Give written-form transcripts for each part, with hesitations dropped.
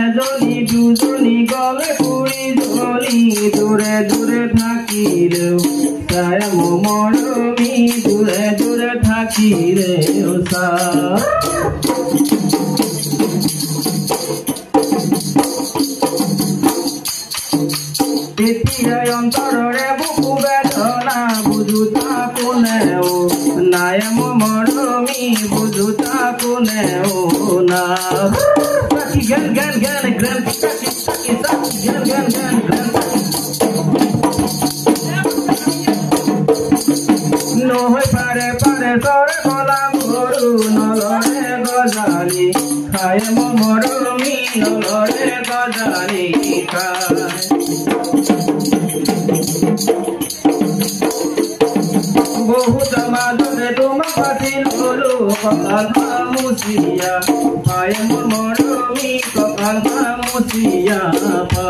এজনী দুজনী গলে পুৰি জনি দূৰে দূৰে থাকিলে তাই মৰমি দূৰে দূৰে থাকিলে ওসা এতিয়াই অন্তৰৰে বুকু বেদনা বুজুতা কোনেও নাই মৰমি বুজুতা কোনেও না গান গান গান গান গান গান গান গান নহয় পাৰে পাৰে তৰে কলা গৰু নলৰে গজালি খাই মৰমি নলৰে গজালি খাই বহুত মাজতে তোমাক পাতি ললো কপাল মুচিয়া পাই মৰমি কপাল মুচিয়া পা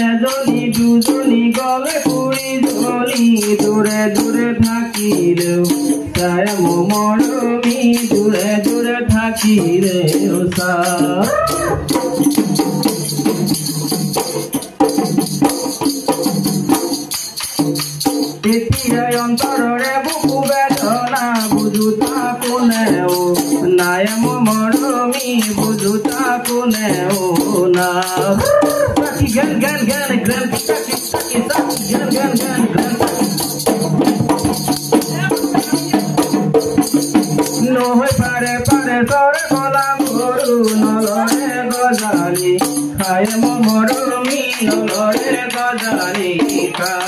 এজনী দুজনী গলে পুৰি জনি দূৰে দূৰে থাকিলে তাই মৰমি দূৰে দূৰে থাকিলে ওচা এতিয়াই অন্তৰৰে বুকু বেদনা বুজুতা কোনেও নাই মৰমি বুজুতা কোনেও না গান গান গান গান গান গান গান গান নহয় পাৰে পাৰে তৰে কলা গৰু নলৰে গজালি খাই মৰমি নলৰে গজালি খাই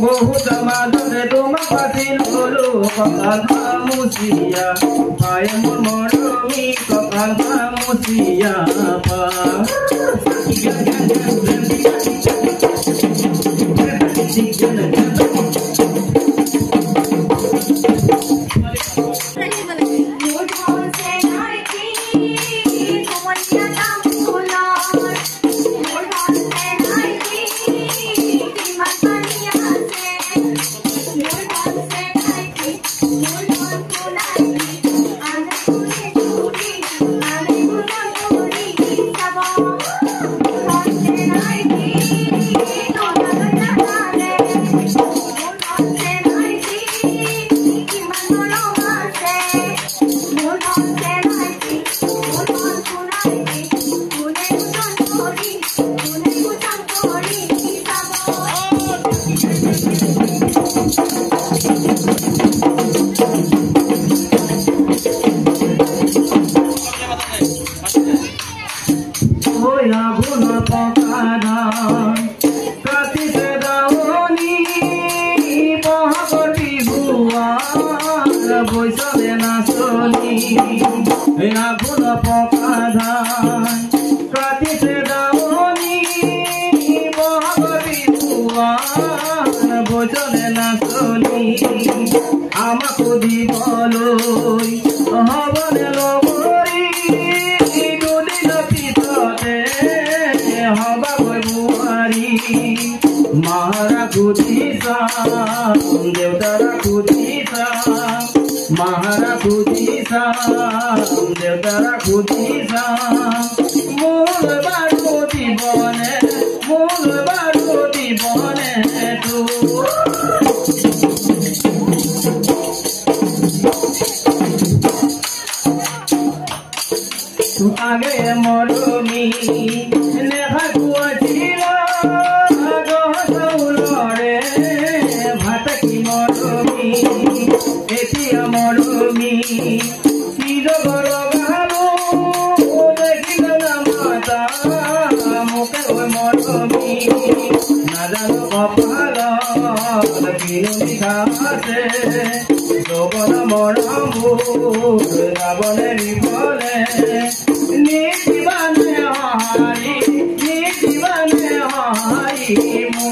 বহুত মাজতে তোমাক পাতি ললো কপাল মুচিয়া পাই মৰমি কপাল মুচিয়া পা আগে মরমি নেহা কুয়াছিল গহলরে ভাত কি মরমি এতিয়া মরমি চির গরগালো দেখিল না মাতা মুখে ওই মরমি নাজানো কপাল কিনো মিঠাছে যৌবন মরমু রাবণে বিফলে নিজীবনে হারি মো